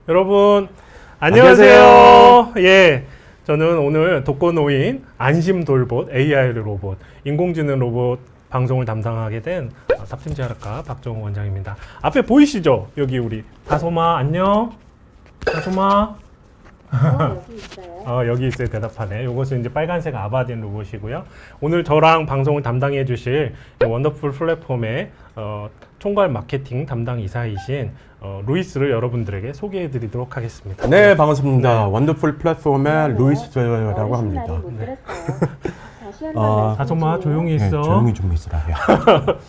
여러분 안녕하세요. 예, 저는 오늘 독거노인 안심돌봇 AI 로봇 인공지능 로봇 방송을 담당하게 된 삽심제약과 박정우 원장입니다. 앞에 보이시죠? 여기 우리 다솜아 안녕. 다솜아. 여기 있어요. 여기 있어요. 대답하네. 이것은 이제 빨간색 아바딘 로봇이고요. 오늘 저랑 방송을 담당해 주실 원더풀 플랫폼의 총괄 마케팅 담당 이사이신 루이스를 여러분들에게 소개해 드리도록 하겠습니다. 네, 반갑습니다. 원더풀 플랫폼의 루이스라고 합니다. 못 들었어요. 다시 한번 다솜아 조용히 네, 있어. 조용히 좀 있으라요.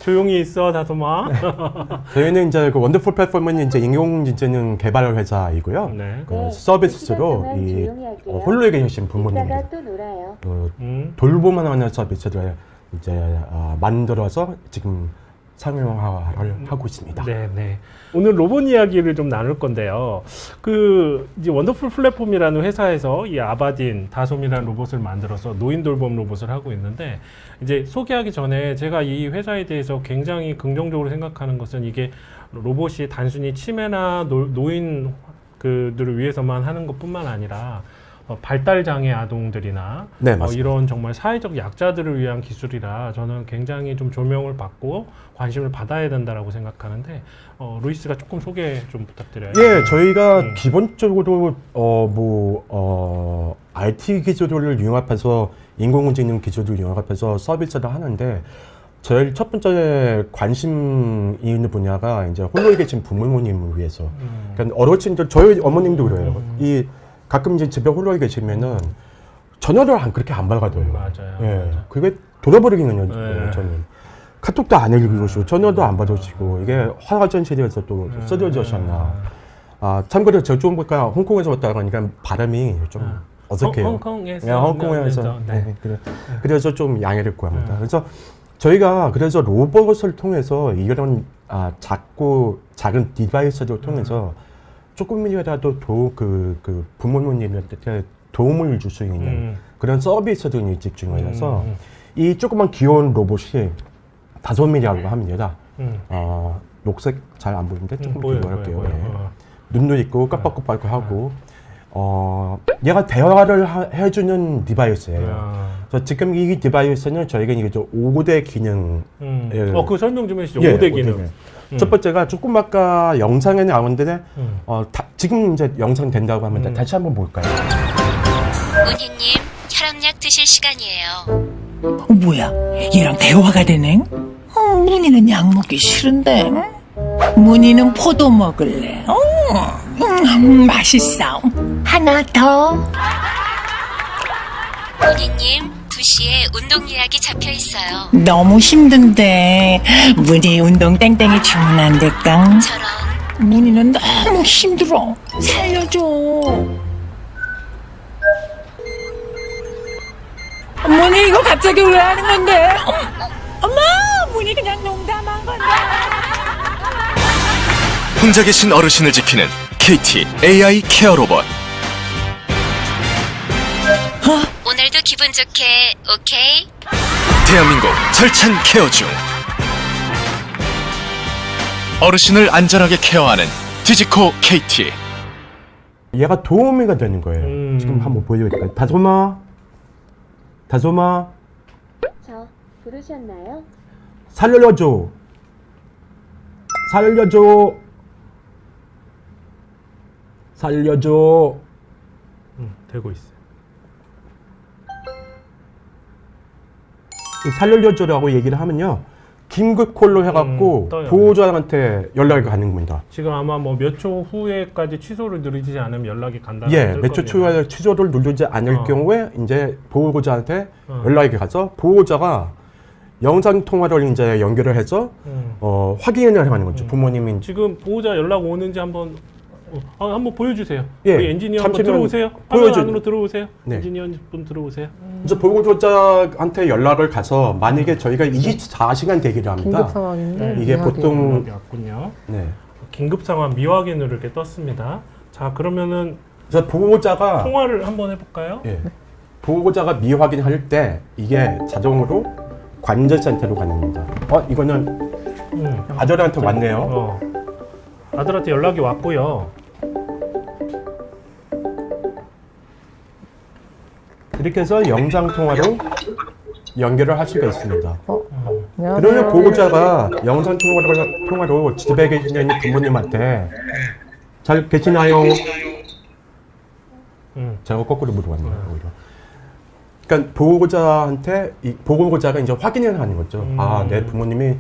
조용히 있어, 다솜아. 저희는 이제 그 원더풀 플랫폼은 이제 인공지능 개발 회사이고요. 네. 그 서비스로 이 홀로 계신 부모님들 이따가 또 놀아요. 돌보만하는 서비스를 이제 만들어서 지금 상용화를 하고 있습니다. 네, 네. 오늘 로봇 이야기를 좀 나눌 건데요. 이제 원더풀 플랫폼이라는 회사에서 이 아바딘, 다솜이라는 로봇을 만들어서 노인 돌봄 로봇을 하고 있는데, 이제 소개하기 전에 제가 이 회사에 대해서 굉장히 긍정적으로 생각하는 것은 이게 로봇이 단순히 치매나 노인 그들을 위해서만 하는 것뿐만 아니라 발달장애 아동들이나 네, 맞습니다. 이런 정말 사회적 약자들을 위한 기술이라 저는 굉장히 좀 조명을 받고 관심을 받아야 된다라고 생각하는데 루이스가 조금 소개 좀 부탁드려요. 예, 저희가 기본적으로 IT 기술을 융합해서 인공지능 기술을 융합해서 서비스를 하는데 제일 첫 번째 관심 있는 분야가 이제 홀로 계신 부모님을 위해서. 그러니까 어르신들 저희 어머님도 그래요. 가끔 이제 집에 홀로 계시면은 전화를 그렇게 안 받아줘요. 맞아요. 예, 맞아요. 그게 돌아버리거든요. 네. 저는 카톡도 안 읽으시고 전화도 안 받으시고 이게 화장실에서 또 쓰러지셨나. 참고로 저 좀 보니까 홍콩에서 왔다 그러니까 발음이 좀 어색해요. 홍콩에서. 네, 홍콩에서. 네. 그래서 좀 양해를 구합니다. 그래서 저희가 그래서 로봇을 통해서 이런 작은 디바이스를 통해서 조금이라도 부모님한테 도움을 줄 수 있는 그런 서비스들이 집중을 해서 이 조그만 귀여운 로봇이 다솜이라고 합니다. 녹색 잘 안 보이는데 조금 비교할게요. 눈도 있고 깜빡깜빡 하고 얘가 대화를 해주는 디바이스예요. 그래서 지금 이 디바이스는 저희가 이게 5대 기능. 그 설명 좀 해주시죠. 예, 5대 기능. 첫 번째가 조금 아까 영상에 나오는데 지금 이제 영상 된다고 하면 다시 한번 볼까요? 문희님, 혈압약 드실 시간이에요. 뭐야, 얘랑 대화가 되네? 문희는 약 먹기 싫은데. 문희는 포도 먹을래. 맛있어. 하나 더. 문희님, 2시에 운동 예약이 잡혀 있어요. 너무 힘든데 문희 운동 땡땡이 주문 안 될까? 저런. 문희는 너무 힘들어. 살려줘. 문희 이거 갑자기 왜 하는 건데? 엄마, 문희 그냥 농담한 건데. 혼자 계신 어르신을 지키는 KT AI 케어 로봇. 오늘도 기분 좋게, 오케이? 대한민국 절찬 케어 중. 어르신을 안전하게 케어하는 디지코 KT. 얘가 도우미가 되는 거예요. 지금 한번 보여드릴까요? 다솜아, 저 부르셨나요? 살려줘. 되고 있어요. 살려줘라고 얘기를 하면요. 긴급 콜로 해갖고 떠요. 보호자한테 연락이 가는 겁니다. 지금 아마 뭐 몇 초 후에까지 취소를 누르지 않으면 연락이 간다는 예, 몇 초 추후에 취소를 누르지 않을 경우에 이제 보호자한테 연락이 가서 보호자가 영상 통화를 이제 연결을 해서 확인을 하는 거죠. 부모님이 지금 보호자 연락 오는지 한번 보여주세요. 예, 우리 엔지니어 한번 잠시만 들어오세요. 화면 보여줘. 안으로 들어오세요. 네. 엔지니어 분 들어오세요. 이제 보호자한테 연락을 가서 만약에 저희가 24시간 대기를 합니다. 긴급 상황인데 이게 보통 연락이 왔군요. 네. 긴급 상황 미확인으로 이렇게 떴습니다. 자, 그러면은 그래서 보호자가 통화를 한번 해볼까요? 예, 보호자가 미확인할 때 이게 자동으로 관제센터로 가는 겁니다. 이거는 아들한테 왔네요. 아들한테 연락이 왔고요. 이렇게 해서 영상 통화로 연결을 할 수가 있습니다. 그러면 보호자가 영상 통화로 집에 계시는 부모님한테 잘 계시나요? 제가 거꾸로 물어봤네요. 오히려. 그러니까 보호자가 이제 확인을 하는 거죠. 내 부모님이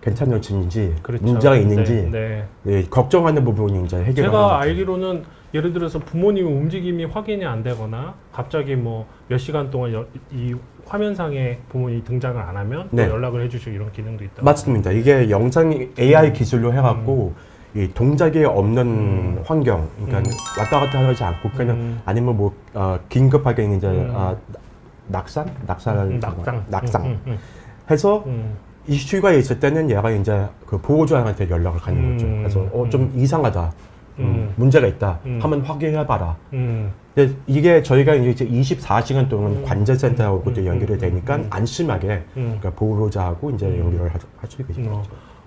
괜찮으신지, 그렇죠. 문제가 있는지, 네. 예, 걱정하는 부분이 이제 해결을 제가 하는 거죠. 알기로는 예를 들어서 부모님 움직임이 확인이 안 되거나 갑자기 뭐 몇 시간 동안 이 화면상에 부모님이 등장을 안 하면 또 네. 연락을 해주시고 이런 기능도 있다. 맞습니다. 이게 영상 AI 기술로 해갖고 이 동작이 없는 환경, 그러니까 왔다 갔다 하지 않고 그냥 아니면 뭐 긴급하게 이제 낙상 해서 이슈가 있을 때는 얘가 이제 그 보호자한테 연락을 하는 거죠. 그래서 좀 이상하다, 문제가 있다 하면 확인해봐라. 근데 이게 저희가 이제 24시간 동안 관제센터하고도 연결이 되니까 안심하게 그러니까 보호자하고 이제 연결을 할 수 있게 되죠.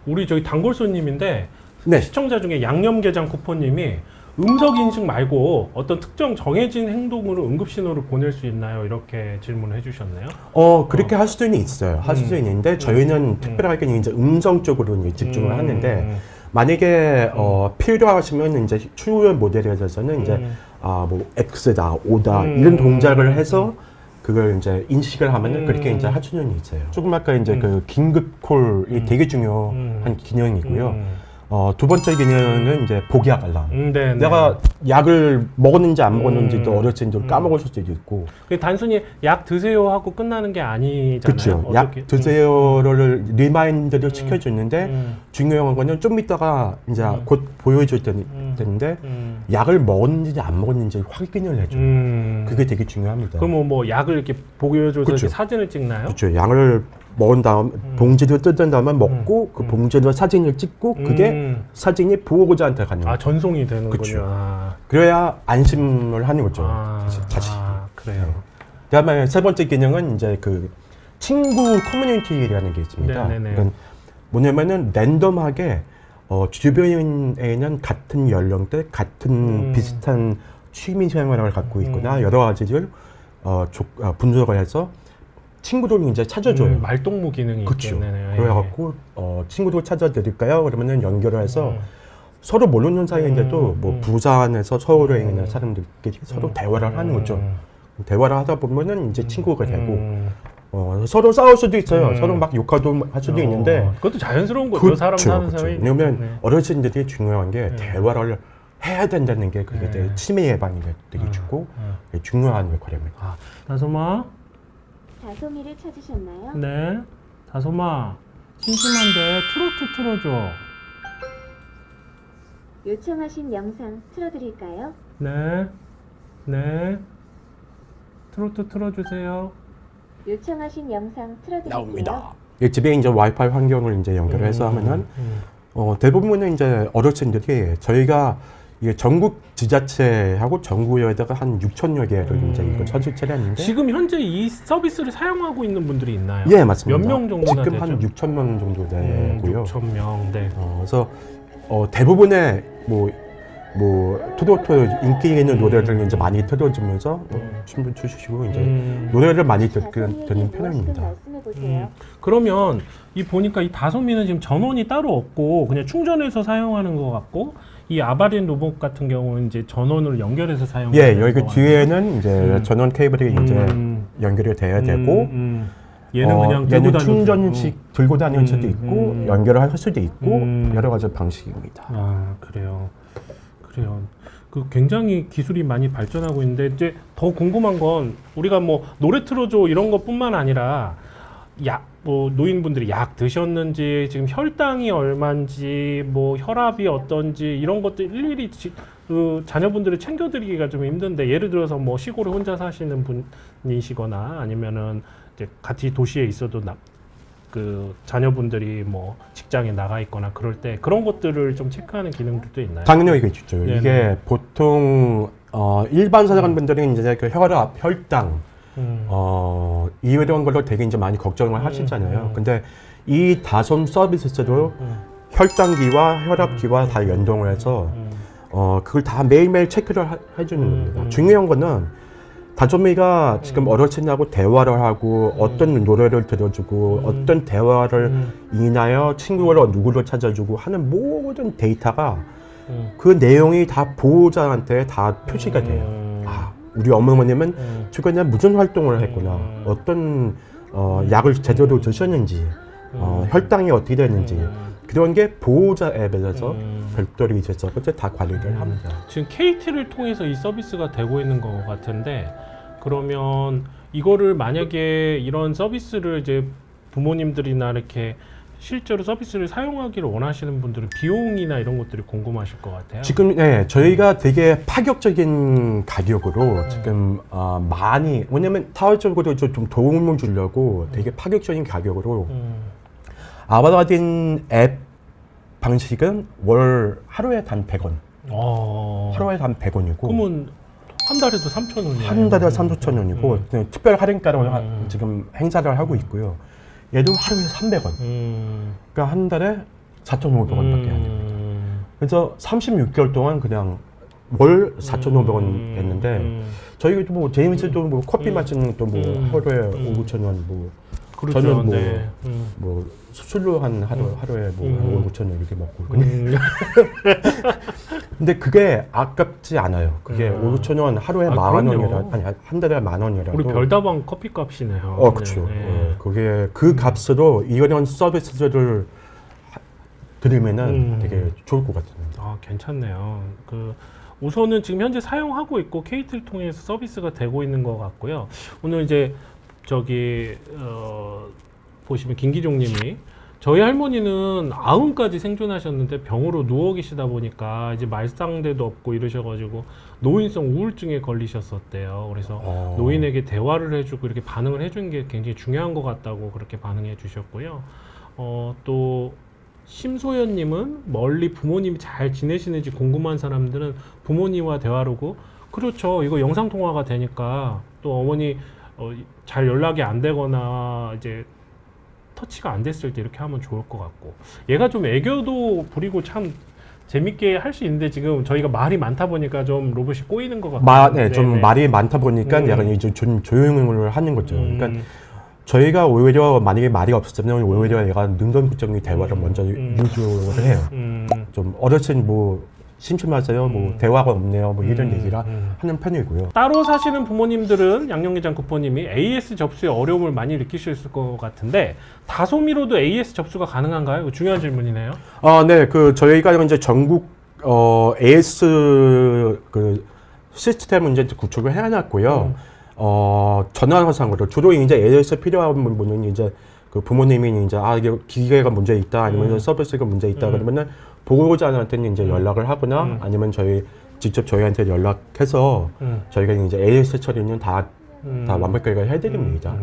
우리 저기 단골손님인데 네. 시청자 중에 양념게장 쿠폰님이 음성 인식 말고 어떤 특정 정해진 행동으로 응급신호를 보낼 수 있나요? 이렇게 질문을 해주셨네요. 그렇게 할 수도 있어요. 할 수도 있는데 저희는 특별하게 이제 음성 쪽으로 이제 집중을 하는데 만약에 필요하시면 이제 추후의 모델에 대해서는 이제 뭐 X다, O다 이런 동작을 해서 그걸 이제 인식을 하면은 그렇게 이제 할 수는 있어요. 조금 아까 이제 그 긴급 콜이 되게 중요한 기능이고요. 두 번째 기능은 이제 복약 알람. 네, 내가 약을 먹었는지 안 먹었는지도 어렸을 때 까먹을 수도 있고. 단순히 약 드세요 하고 끝나는 게 아니잖아요. 그렇죠. 약 드세요를 리마인드를 시켜주는데 중요한 거는 좀 이따가 이제 곧 보여줄 텐데 약을 먹었는지 안 먹었는지 확인을 해줘요. 그게 되게 중요합니다. 그럼 뭐 약을 이렇게 보여줘서 그렇죠. 이렇게 사진을 찍나요? 그렇죠. 약을 먹은 다음 봉지를 뜯은 다음에 먹고 그 봉지로 사진을 찍고 그게 사진이 보호자한테 가는 거죠. 전송이 되는군요. 그렇죠. 그래야 안심을 하는 거죠. 다시. 그래요. 그다음에 세 번째 기능은 이제 그 친구 커뮤니티라는 게 있습니다. 네네네. 그러니까 뭐냐면은 랜덤하게 주변에 있는 같은 연령대, 같은 비슷한 취미 생활을 갖고 있거나 여러 가지를 분석을 해서 친구들이 이제 찾아줘요. 말동무 기능이 그렇죠. 있겠네요. 그래갖고 친구들 찾아드릴까요? 그러면은 연결을 해서 서로 모르는 사이인데도 뭐 부산에서 서울에 있는 사람들끼리 서로 대화를 하는 거죠. 대화를 하다 보면은 이제 친구가 되고 서로 싸울 수도 있어요. 서로 막 욕하도 할 수도 있는데 그것도 자연스러운 거죠. 사람 사는 사이. 왜냐면 어르신들이 중요한 게 대화를 해야 된다는 게 그게 되게 치매 예방이 되게 좋고 중요한 역할입니다. 다솜아. 다솜이를 찾으셨나요? 네. 다솜아. 심심한데 트로트 틀어줘. 요청하신 영상 틀어드릴까요? 네. 네. 트로트 틀어주세요. 요청하신 영상 틀어드릴게요. 나옵니다. 집에 이제 와이파이 환경을 이제 연결해서 하면은 대부분은 이제 어르신들이 저희가 이게 전국 지자체하고 전국에다가 한 6천여 개를 이제 이거 설치를 했는데 지금 현재 이 서비스를 사용하고 있는 분들이 있나요? 예, 맞습니다. 몇 명 정도나 지금 되죠? 한 6천 명 정도 되고요. 6천 명. 네. 그래서 대부분의 뭐 트로트 인기 있는 노래를 이제 많이 틀어주면서 춤을 추시고 이제 노래를 많이 듣는 편입니다. 말씀해보세요. 그러면 이 보니까 이 다솜이는 지금 전원이 따로 없고 그냥 충전해서 사용하는 것 같고 이 아바딘 로봇 같은 경우는 이제 전원을 연결해서 사용하는 예, 여기 것 뒤에는 이제 전원 케이블이 이제 연결이 돼야 되고 얘는 그냥 들고 얘는 다니는 충전식 들고 다닐 수도 있고 연결을 할 수도 있고 여러 가지 방식입니다. 그래요. 그 굉장히 기술이 많이 발전하고 있는데 이제 더 궁금한 건 우리가 뭐 노래 틀어줘 이런 것뿐만 아니라 뭐 노인분들이 약 드셨는지 지금 혈당이 얼마인지 뭐 혈압이 어떤지 이런 것들 일일이 그 자녀분들을 챙겨드리기가 좀 힘든데 예를 들어서 뭐 시골에 혼자 사시는 분이시거나 아니면은 이제 같이 도시에 있어도 그 자녀분들이 뭐 직장에 나가 있거나 그럴 때 그런 것들을 좀 체크하는 기능들도 있나요? 당연히 있죠. 네네. 이게 보통 일반 사람분들은 이제 그 혈압, 혈당 이런 걸로 되게 이제 많이 걱정을 하시잖아요. 근데 이 다솜 서비스도 혈당기와 혈압기와 다 연동을 해서 그걸 다 매일매일 체크를 해주는 겁니다. 중요한 거는 다솜이가 지금 어르신하고 대화를 하고 어떤 노래를 들어주고 어떤 대화를 인하여 친구를 누구를 찾아주고 하는 모든 데이터가 그 내용이 다 보호자한테 다 표시가 돼요. 아, 우리 어머님은 최근에 무슨 활동을 했구나, 어떤 약을 제대로 드셨는지, 혈당이 어떻게 되는지, 그런 게 보호자 앱에서 별도로 있어서 그때 다 관리를 합니다. 지금 KT를 통해서 이 서비스가 되고 있는 것 같은데, 그러면 이거를 만약에 이런 서비스를 이제 부모님들이나 이렇게 실제로 서비스를 사용하기를 원하시는 분들은 비용이나 이런 것들이 궁금하실 것 같아요. 지금 저희가 되게 파격적인 가격으로 지금 많이, 왜냐면 타월적으로 좀 도움을 주려고 되게 파격적인 가격으로 아바딘 앱 방식은 월 하루에 단 100원. 하루에 단 100원이고. 그러면 한 달에도 3,000원이에요. 한 달에 3,000원이고 특별 할인가로 지금 행사를 하고 있고요. 얘도 하루에 300원. 그러니까 한 달에 4,500원밖에 안 됩니다. 그래서 36개월 동안 그냥 월 4,500원 됐는데 저희도 뭐 제임스도 뭐 커피 마시는 것도 뭐 하루에 5,000원 뭐 그렇죠. 저는 뭐, 네. 뭐 술로 한 하루에 뭐 5,000원 이렇게 먹고. 근데 그게 아깝지 않아요. 그게 5,000원 하루에 아, 10,000원이라, 아니 한 달에 10,000원이라도. 우리 별다방 커피 값이네요. 그렇죠. 네. 그게 그 값으로 이런 서비스들을 드리면은 되게 좋을 것 같아요. 아, 괜찮네요. 우선은 지금 현재 사용하고 있고 KT를 통해서 서비스가 되고 있는 것 같고요. 오늘 이제 보시면 김기종님이 저희 할머니는 90까지 생존하셨는데 병으로 누워 계시다 보니까 이제 말상대도 없고 이러셔가지고 노인성 우울증에 걸리셨었대요. 그래서 노인에게 대화를 해주고 이렇게 반응을 해주는 게 굉장히 중요한 것 같다고 그렇게 반응해 주셨고요. 또 심소연님은 멀리 부모님이 잘 지내시는지 궁금한 사람들은 부모님과 대화로고, 그렇죠. 이거 영상 통화가 되니까 또 어머니 잘 연락이 안 되거나 이제 터치가 안 됐을 때 이렇게 하면 좋을 것 같고, 얘가 좀 애교도 부리고 참 재밌게 할 수 있는데 지금 저희가 말이 많다 보니까 좀 로봇이 꼬이는 것 같아요. 좀 말이 많다 보니까 약간 이제 좀 조용을 하는 거죠. 그러니까 저희가 오히려 만약에 말이 없었으면 오히려 얘가 능동적인 대화를 먼저 유도를 해요. 좀 어르신 뭐 심심하세요? 뭐 대화가 없네요. 뭐 이런 얘기를 하는 편이고요. 따로 사시는 부모님들은 양념게장 쿠퍼님이 AS 접수에 어려움을 많이 느끼실 것 같은데 다솜이로도 AS 접수가 가능한가요? 이거 중요한 질문이네요. 네, 저희가 이제 전국 AS 시스템을 이제 구축을 해놨고요. 전화상으로 주로 이제 AS 필요한 분은 이제 그 부모님이 이제 이게 기계가 문제 있다, 아니면 서비스가 문제 있다 그러면은 보호자한테는 이제 연락을 하거나 아니면 직접 저희한테 연락해서 저희가 이제 AS 처리는 다 완벽하게 해드립니다.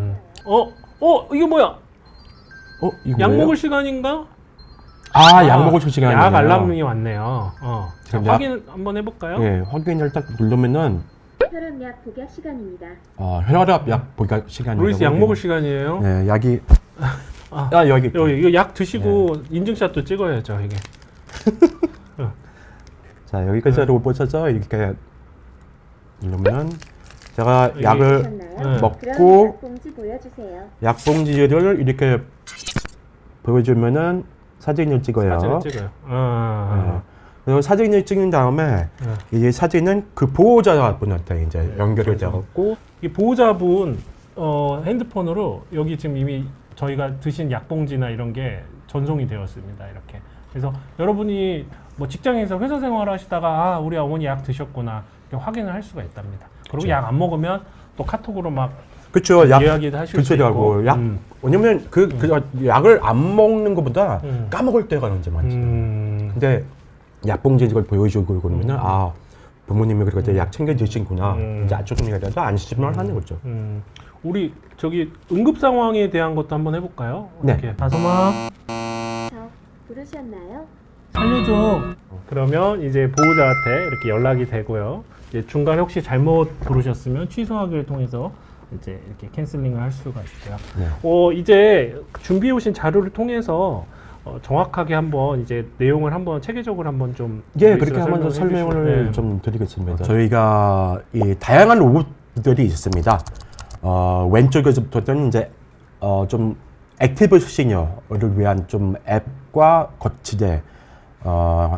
이게 뭐야? 이거 약 뭐예요? 먹을 시간인가? 약 먹을 시간이네요. 약 알람이 왔네요. 자, 그럼 확인 한번 해볼까요? 네, 확인을 딱 누르면은 혈압약 복약 시간입니다. 혈압 약 복약 시간이에요. 루이스 약 먹을 시간이에요. 네, 약이 여기 이거 약 드시고 인증샷도 찍어야죠, 이게. 자, 여기까지 로봇에서 이렇게 누르면 제가 약을 보셨나요? 먹고 그럼 약봉지 보여주세요. 약봉지를 이렇게 보여주면은 사진을 찍어요. 사진을 찍어요. 네. 그리고 사진을 찍은 다음에 이 사진은 그 보호자분한테 이제 연결이 되었고, 이 보호자분 핸드폰으로 여기 지금 이미 저희가 드신 약봉지나 이런 게 전송이 되었습니다. 이렇게. 그래서 여러분이 뭐 직장에서 회사 생활을 하시다가 우리 어머니 약 드셨구나 이렇게 확인을 할 수가 있답니다. 그리고 그렇죠. 약 안 먹으면 또 카톡으로 막 그렇죠. 이야기도 하실 수 있고. 왜냐면 그 약을 안 먹는 것보다 까먹을 때가 언제 많지. 근데 약봉지 이걸 보여주고 그러면은 부모님이 그렇게 약 챙겨 드시구나. 이제 조금이라도 안심을 하는 거죠. 우리 저기 응급 상황에 대한 것도 한번 해볼까요? 네. 이렇게 다솜아 부르셨나요? 살려줘. 그러면 이제 보호자한테 이렇게 연락이 되고요. 이제 중간에 혹시 잘못 부르셨으면 취소하기를 통해서 이제 이렇게 캔슬링을 할 수가 있고요. 네. 이제 준비해 오신 자료를 통해서 정확하게 한번 이제 내용을 한번 체계적으로 한번 좀 예, 그렇게 한번 좀 설명을 좀 드리겠습니다. 저희가 이 다양한 로봇들이 있습니다. 왼쪽에서부터는 이제 좀 액티브 시니어를 위한 좀 앱과 거치대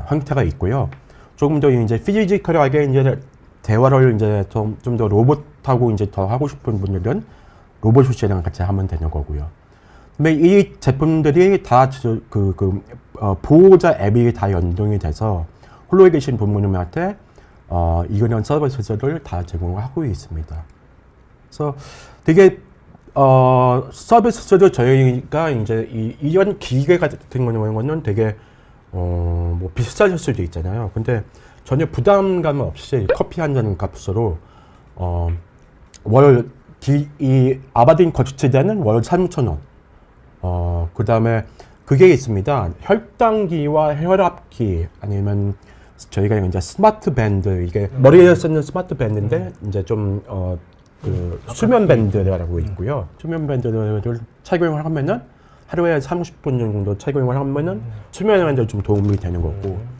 형태가 있고요. 조금 더 이제 피지컬하게 이제 대화를 이제 좀 더 로봇하고 이제 더 하고 싶은 분들은 로봇 슈시랑 같이 하면 되는 거고요. 근데 이 제품들이 다 보호자 앱이 다 연동이 돼서 홀로에 계신 부모님한테 이런 서비스를 다 제공하고 있습니다. 그래서 되게 서비스도 저희가 이제 이런 기계 같은 경우는 되게 뭐 비쌀 수도 있잖아요. 근데 전혀 부담감 없이 커피 한 잔 값으로 이 아바딘 거치대는 월 3,000원. 그 다음에 그게 있습니다. 혈당기와 혈압기 아니면 저희가 이제 스마트 밴드 이게 머리에 쓰는 스마트 밴드인데 이제 좀 수면 밴드라고 있고요. 수면 밴드를 착용을 하면은 하루에 30분 정도 착용을 하면은 수면에 좀 도움이 되는 거고.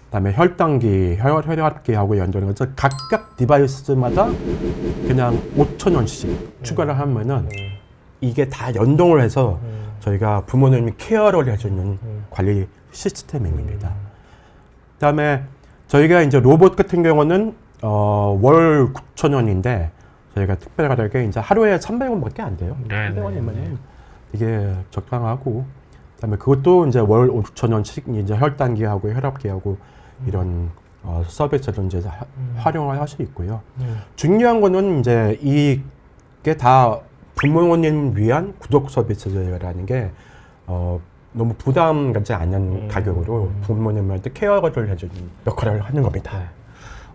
그다음에 혈당기, 혈압기하고 연동해서 각각 디바이스마다 그냥 5,000원씩 추가를 하면은 이게 다 연동을 해서 저희가 부모님이 케어를 해주는 관리 시스템입니다. 그다음에 저희가 이제 로봇 같은 경우는 월 9,000원인데 저희가 특별하게 이제 하루에 300원밖에 안 돼요. 300원이면 이게 적당하고, 그다음에 그것도 이제 월 5,000원씩 이제 혈당기하고 혈압기하고 이런 서비스를 이제 활용을 할 수 있고요. 중요한 거는 이제 이게 다 부모님 위한 구독 서비스라는 게 너무 부담 갖지 않는 가격으로 부모님한테 케어를 해주는 역할을 하는 겁니다.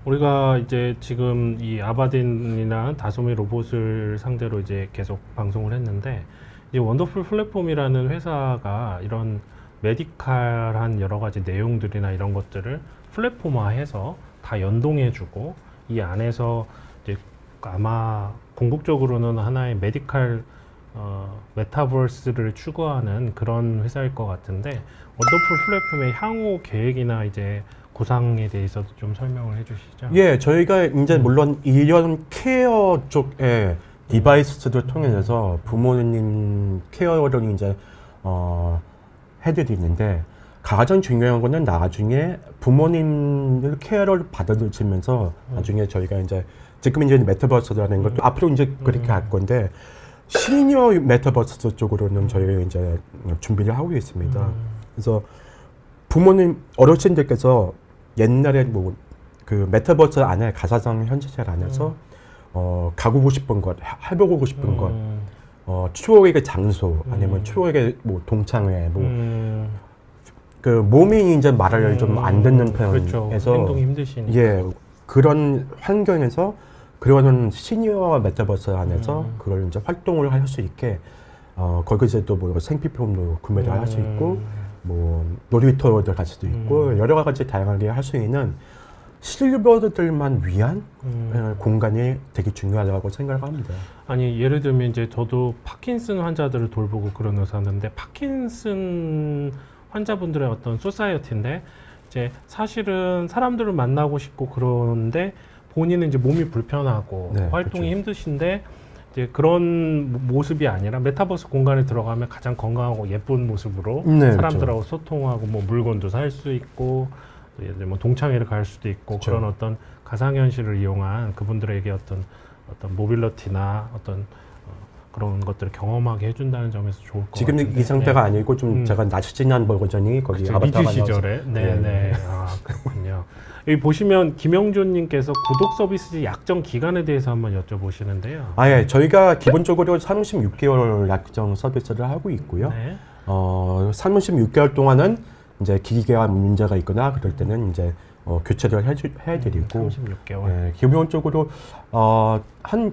우리가 이제 지금 이 아바딘이나 다솜이 로봇을 상대로 이제 계속 방송을 했는데, 이제 원더풀 플랫폼이라는 회사가 이런 메디칼한 여러 가지 내용들이나 이런 것들을 플랫폼화해서 다 연동해주고, 이 안에서 이제 아마 궁극적으로는 하나의 메디칼 메타버스를 추구하는 그런 회사일 것 같은데, 원더풀 플랫폼의 향후 계획이나 이제 구상에 대해서도 좀 설명을 해주시죠. 예, 저희가 이제 물론 이런 케어 쪽에 디바이스를 통해서 부모님 케어를 이제 해드리는데, 가장 중요한 거는 나중에 부모님들 케어를 받아주시면서 나중에 저희가 이제 지금 이제 메타버스라는 것도 앞으로 이제 그렇게 할 건데, 시니어 메타버스 쪽으로는 저희가 이제 준비를 하고 있습니다. 그래서 부모님 어르신들께서 옛날에 뭐 그 메타버스 안에 가상현 현실 안에서 가보고 싶은 것, 해보고 싶은 것, 추억의 장소 아니면 추억의 뭐 동창회 뭐 그 몸이 이제 말을 좀 안 듣는 편에서 그렇죠. 행동이 힘드시니까. 예, 그런 환경에서 그런 시니어 메타버스 안에서 그걸 이제 활동을 할 수 있게 거기서 또 뭐 생필품도 구매를 할 수 있고 뭐 놀이터들 갈 수도 있고 여러 가지 다양하게 할 수 있는 실버들만 위한 공간이 되게 중요하다고 생각을 합니다. 아니, 예를 들면 이제 저도 파킨슨 환자들을 돌보고 그런 의사인데, 파킨슨 환자분들의 어떤 소사이어티인데, 이제 사실은 사람들을 만나고 싶고 그러는데 본인은 이제 몸이 불편하고 네, 활동이 그렇죠. 힘드신데, 이제 그런 모습이 아니라 메타버스 공간에 들어가면 가장 건강하고 예쁜 모습으로 네, 사람들하고 그렇죠. 소통하고 뭐 물건도 살 수 있고, 또 예를 들면 뭐 동창회를 갈 수도 있고, 그렇죠. 그런 어떤 가상현실을 이용한 그분들에게 어떤 모빌리티나 어떤 그런 것들을 경험하게 해준다는 점에서 좋을 것 지금 같은데. 이 상태가 네. 아니고 좀 제가 나치진한 버전이 거기 그쵸, 아바타가 리즈 시절에. 나와서. 네네. 아, 그렇군요. 여기 보시면 김영준님께서 구독 서비스 약정 기간에 대해서 한번 여쭤보시는데요. 예, 저희가 기본적으로 36개월 약정 서비스를 하고 있고요. 네. 36개월 동안은 이제 기계와 문제가 있거나 그럴 때는 이제 교체를 해드리고 36개월. 예, 기본적으로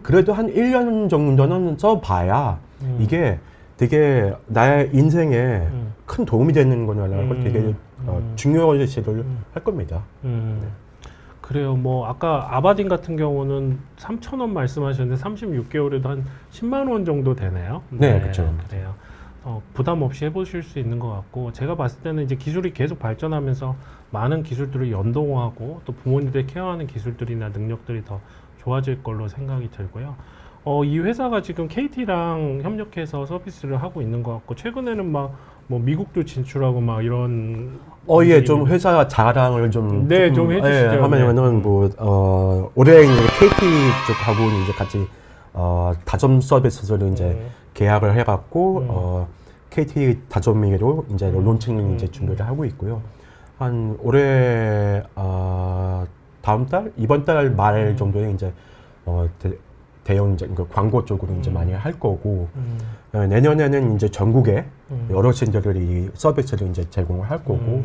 그래도 한 1년 정도는 써봐야 이게 되게 나의 인생에 큰 도움이 되는 거냐라고 되게 중요한 제시를 할 겁니다. 그래요. 뭐 아까 아바딘 같은 경우는 3,000원 말씀하셨는데 36개월에도 한 10만 원 정도 되네요. 네, 그렇죠. 그래요. 부담 없이 해보실 수 있는 것 같고, 제가 봤을 때는 이제 기술이 계속 발전하면서 많은 기술들을 연동하고 또 부모님들 케어하는 기술들이나 능력들이 더 좋아질 걸로 생각이 들고요. 이 회사가 지금 KT랑 협력해서 서비스를 하고 있는 것 같고, 최근에는 막 뭐 미국도 진출하고 막 이런. 예, 좀 회사 자랑을 좀. 네, 좀 해주시죠. 예, 하면은 뭐, 올해 이제 KT 쪽하고 이제 같이, 다점 서비스를 이제 계약을 해갖고, KT 다점미로 이제 론칭을 이제 준비를 하고 있고요. 한 올해, 다음 달? 이번 달 말 정도에 이제, 대형 이제 그 광고 쪽으로 이제 많이 할 거고, 내년에는 이제 전국에 여러 신들이 이 서비스를 이제 제공을 할 거고,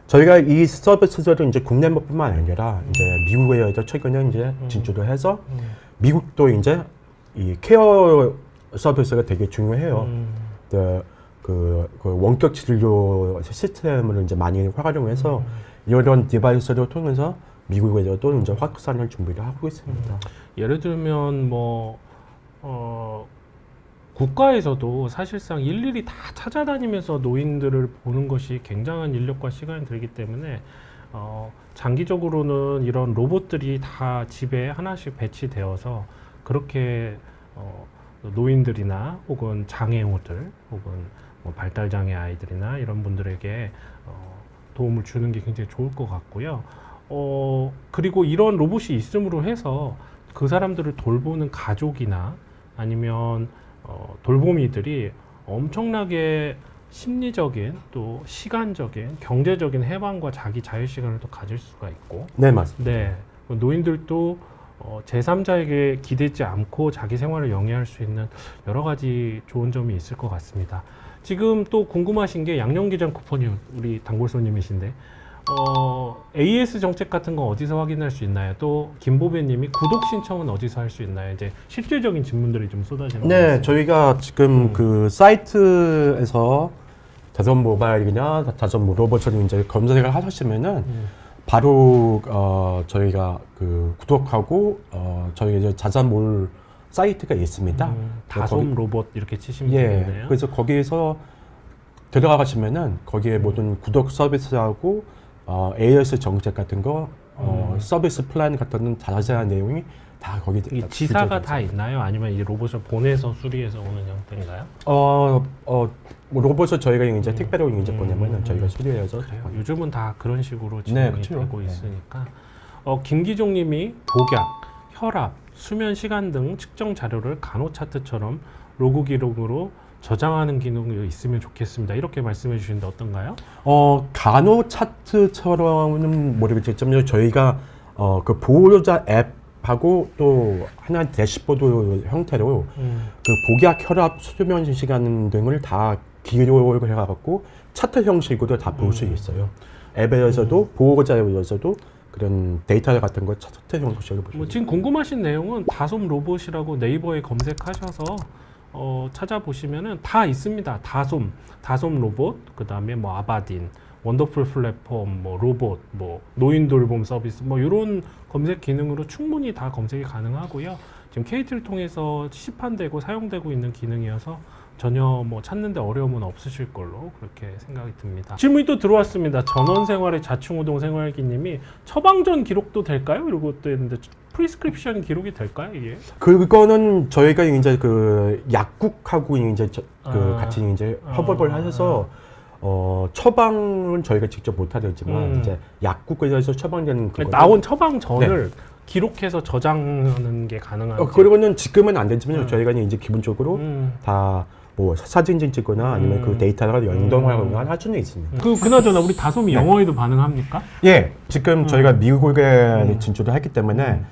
저희가 이 서비스들은 이제 국내뿐만 아니라 이제 미국에도 최근에 이제 진출을 해서 미국도 이제 이 케어 서비스가 되게 중요해요. 그 원격 진료 시스템을 이제 많이 활용해서 이런 디바이스를 통해서 미국에서도 이제 확산을 준비를 하고 있습니다. 예를 들면 뭐 국가에서도 사실상 일일이 다 찾아다니면서 노인들을 보는 것이 굉장한 인력과 시간이 들기 때문에 장기적으로는 이런 로봇들이 다 집에 하나씩 배치되어서 그렇게 노인들이나 혹은 장애우들 혹은 뭐 발달장애 아이들이나 이런 분들에게 도움을 주는 게 굉장히 좋을 것 같고요. 그리고 이런 로봇이 있음으로 해서 그 사람들을 돌보는 가족이나 아니면 돌보미들이 엄청나게 심리적인 또 시간적인 경제적인 해방과 자기 자유 시간을 또 가질 수가 있고, 네, 맞습니다. 네, 노인들도 제3자에게 기대지 않고 자기 생활을 영위할 수 있는 여러 가지 좋은 점이 있을 것 같습니다. 지금 또 궁금하신 게 양념게장 쿠폰이 우리 단골 손님이신데 AS 정책 같은 건 어디서 확인할 수 있나요? 또 김보배님이 구독 신청은 어디서 할 수 있나요? 이제 실질적인 질문들이 좀 쏟아지는 것 네, 같습니다. 저희가 지금 그 사이트에서 다점 모바일이나 다점 로봇을 이제 검색을 하시면은 바로 저희가 그 구독하고 저희 이제 자자몰 사이트가 있습니다. 다솜 로봇 이렇게 치시면 예, 되겠네요. 그래서 거기에서 들어가시면은 거기에 모든 구독 서비스하고 AS 정책 같은 거 서비스 플랜 같은 자세한 내용이 다 거기 이 지사가 다 있나요? 아니면 이 로봇을 보내서 수리해서 오는 형태인가요? 뭐 로봇을 저희가 이제 택배로 이제 보내면은 저희가 수리해서 요즘은 다 그런 식으로 진행이 그렇죠. 되고 네. 있으니까. 김기종님이 복약, 혈압, 수면 시간 등 측정 자료를 간호 차트처럼 로그 기록으로 저장하는 기능이 있으면 좋겠습니다. 이렇게 말씀해 주시는데 어떤가요? 간호 차트처럼은 모르겠지만 저희가 그 보호자 앱하고 또 하나의 대시보드 형태로 그 복약, 혈압, 수면 시간 등을 다 기록을 해갖고 차트 형식으로 다 볼 수 있어요. 앱에서도 보호자에서도 그런 데이터 같은 거 차트 형식으로 보시면 뭐 지금 궁금하신 내용은 다솜 로봇이라고 네이버에 검색하셔서 찾아보시면은 다 있습니다. 다솜 로봇, 그 다음에 뭐 아바딘, 원더풀 플랫폼, 뭐 로봇, 뭐 노인 돌봄 서비스, 뭐 이런 검색 기능으로 충분히 다 검색이 가능하고요. 지금 KT를 통해서 시판되고 사용되고 있는 기능이어서 전혀 뭐 찾는데 어려움은 없으실 걸로 그렇게 생각이 듭니다. 질문이 또 들어왔습니다. 전원생활의 자충우동 생활기님이 처방전 기록도 될까요? 이러고 또 했는데 프리스크립션 기록이 될까요, 이게? 그거는 저희가 이제 그 약국하고 이제 같이 이제 협업을 하셔서 처방은 저희가 직접 못 하겠지만 이제 약국에서 처방되는 그거 나온 처방전을 기록해서 저장하는 게 가능한지. 그거는 지금은 안 되지만 저희가 이제 기본적으로 다 뭐 사진진 찍거나 아니면 그 데이터가 연동하거나 할 수는 있습니다. 그나저나 우리 다솜이 영어에도 반응합니까? 예, 지금 저희가 미국에 진출을 했기 때문에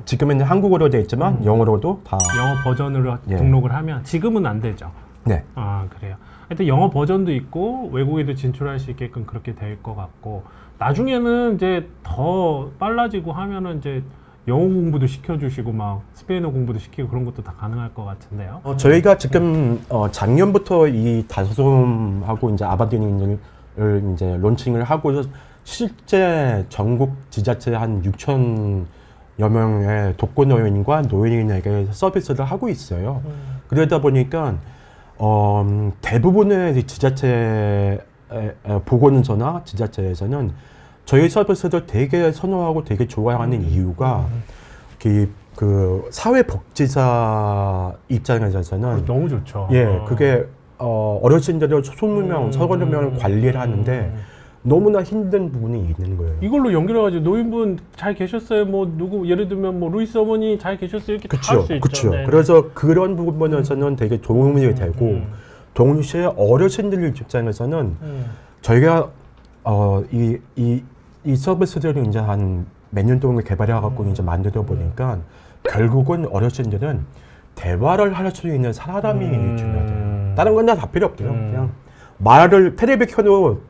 지금은 한국어로 되어 있지만 영어로도 다 영어 버전으로 등록을 하면 지금은 안 되죠. 네. 아, 그래요. 하여튼 영어 버전도 있고 외국에도 진출할 수 있게끔 그렇게 될 것 같고, 나중에는 이제 더 빨라지고 하면은 이제 영어 공부도 시켜주시고 막 스페인어 공부도 시키고 그런 것도 다 가능할 것 같은데요. 저희가 지금 작년부터 이 다솜하고 이제 아바딘을 이제 론칭을 하고 실제 전국 지자체 한 6,000여 명의 독거노인과 노인에게 서비스를 하고 있어요. 그러다 보니까 대부분의 이제 지자체 보건소나 지자체에서는 저희 서비스를 되게 선호하고 되게 좋아하는 이유가 그 사회복지사 입장에서는 너무 좋죠. 그게 어르신들을 20명, 30명을 관리를 하는데 너무나 힘든 부분이 있는 거예요. 이걸로 연결해가지고 노인분 잘 계셨어요? 뭐 누구 예를 들면 뭐 루이스 어머니 잘 계셨어요? 이렇게 다 할 수 있죠. 그렇죠. 네. 그래서 그런 부분에서는 되게 도움이 되고 동시에 어르신들 입장에서는 저희가 이 서비스들을 이제 한 몇 년 동안 개발해 갖고 이제 만들어 보니까 결국은 어르신들은 대화를 할 수 있는 사람이 중요해요. 다른 건 다 필요 없대요. 그냥 말을 텔레비 켜도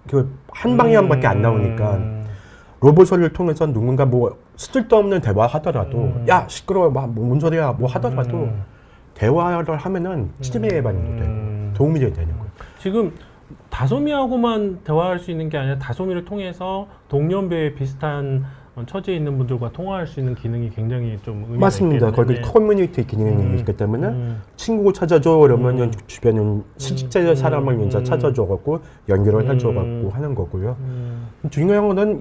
그 한 방향밖에 안 나오니까 로봇을 통해서 누군가 뭐 쓸데없는 대화 하더라도 야 시끄러워 뭔 소리야 뭐 하더라도 대화를 하면은 치매 예방도 되고 도움이 되는 거예요. 지금 다솜이하고만 대화할 수 있는 게 아니라 다솜이를 통해서 동년배에 비슷한 처지에 있는 분들과 통화할 수 있는 기능이 굉장히 좀 의미가 맞습니다. 있겠네요. 거기 커뮤니티 기능이 있기 때문에 친구 찾아줘 그러면 주변은 실제 사람을 이제 찾아줘갖고 연결을 해줘갖고 하는 거고요. 중요한 거는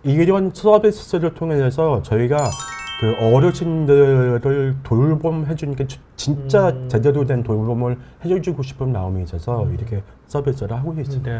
이런 서비스를 통해서 저희가 그 어르신들을 돌봄해주는 게 진짜 제대로 된 돌봄을 해주고 싶은 마음이 있어서 이렇게 서비스를 하고 있습니다.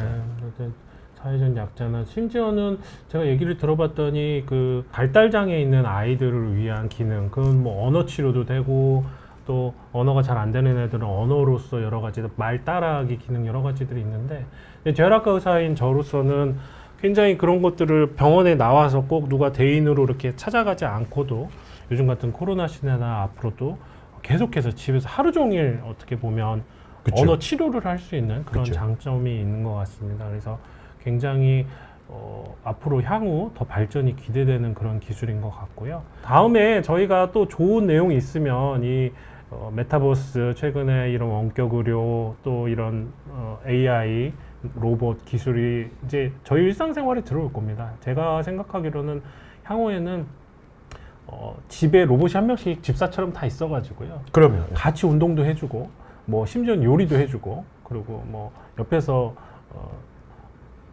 네. 사회적 약자나 심지어는 제가 얘기를 들어봤더니 그 발달 장애 있는 아이들을 위한 기능, 그건 뭐 언어 치료도 되고 또 언어가 잘 안 되는 애들은 언어로서 여러 가지 말 따라하기 기능 여러 가지들이 있는데 재활학과 의사인 저로서는 굉장히 그런 것들을 병원에 나와서 꼭 누가 대인으로 이렇게 찾아가지 않고도 요즘 같은 코로나 시대나 앞으로도 계속해서 집에서 하루 종일 어떻게 보면 그쵸. 언어 치료를 할 수 있는 그런 그쵸. 장점이 있는 것 같습니다. 그래서 굉장히 앞으로 향후 더 발전이 기대되는 그런 기술인 것 같고요. 다음에 저희가 또 좋은 내용이 있으면 이 메타버스, 최근에 이런 원격 의료, 또 이런 AI, 로봇 기술이 이제 저희 일상생활에 들어올 겁니다. 제가 생각하기로는 향후에는 집에 로봇이 한 명씩 집사처럼 다 있어가지고요. 그러면 같이 운동도 해주고, 뭐 심지어는 요리도 해주고, 그리고 뭐 옆에서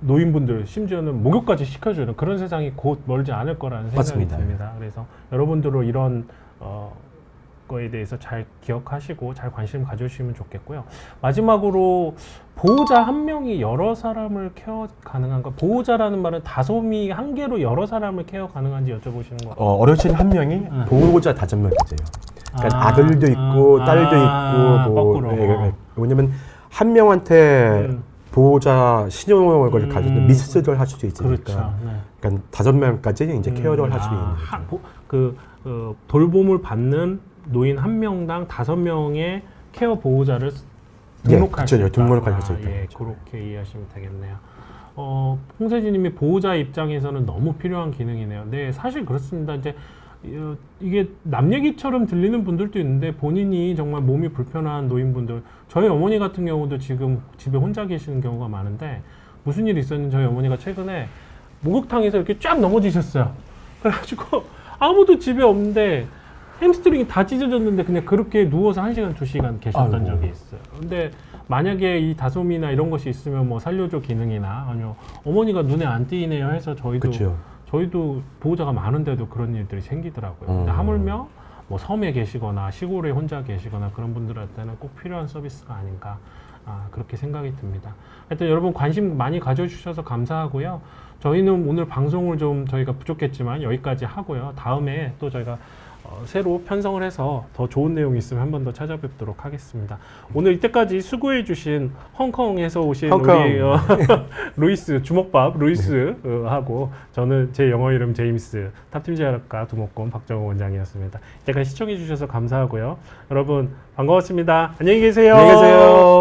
노인분들 심지어는 목욕까지 시켜주는 그런 세상이 곧 멀지 않을 거라는 생각이 맞습니다. 듭니다. 그래서 여러분들도 이런 거에 대해서 잘 기억하시고 잘 관심 가져주시면 좋겠고요. 마지막으로 보호자 한 명이 여러 사람을 케어 가능한가? 보호자라는 말은 다솜이 한 개로 여러 사람을 케어 가능한지 여쭤보시는 거. 어르신 한 명이 보호자 5명이세요. 그러니까 아들도 있고 딸도 있고 뭐 거꾸로. 왜냐면 한 명한테 보호자 신용을 가지고 미스를 할 수도 있으니까. 그렇죠. 네. 그러니까 5명까지 이제 케어를 할 수 있는 거죠. 돌봄을 받는 노인 한 명당 5명의 케어 보호자를 등록할 수 있다. 등록할 수 있다. 예, 그렇게 이해하시면 되겠네요. 홍세진님이 보호자 입장에서는 너무 필요한 기능이네요. 네, 사실 그렇습니다. 이제 이게 남 얘기처럼 들리는 분들도 있는데 본인이 정말 몸이 불편한 노인분들, 저희 어머니 같은 경우도 지금 집에 혼자 계시는 경우가 많은데 무슨 일이 있었는지 저희 어머니가 최근에 목욕탕에서 이렇게 쫙 넘어지셨어요. 그래가지고 아무도 집에 없는데 햄스트링이 다 찢어졌는데 그냥 그렇게 누워서 1시간, 2시간 계셨던 아이고. 적이 있어요. 근데 만약에 이 다솜이나 이런 것이 있으면 뭐 살려줘 기능이나 아니면 어머니가 눈에 안 띄네요 해서 저희도 보호자가 많은데도 그런 일들이 생기더라고요. 근데 하물며 뭐 섬에 계시거나 시골에 혼자 계시거나 그런 분들한테는 꼭 필요한 서비스가 아닌가 그렇게 생각이 듭니다. 하여튼 여러분 관심 많이 가져주셔서 감사하고요. 저희는 오늘 방송을 좀 저희가 부족했지만 여기까지 하고요. 다음에 또 저희가 새로 편성을 해서 더 좋은 내용이 있으면 한 번 더 찾아뵙도록 하겠습니다. 오늘 이때까지 수고해 주신 홍콩에서 오신 우리 루이스 주먹밥 루이스 하고 저는 제 영어 이름 제임스 탑팀 제약과 두목권 박정호 원장이었습니다. 이때까지 시청해 주셔서 감사하고요. 여러분 반가웠습니다. 안녕히 계세요. 안녕히 계세요.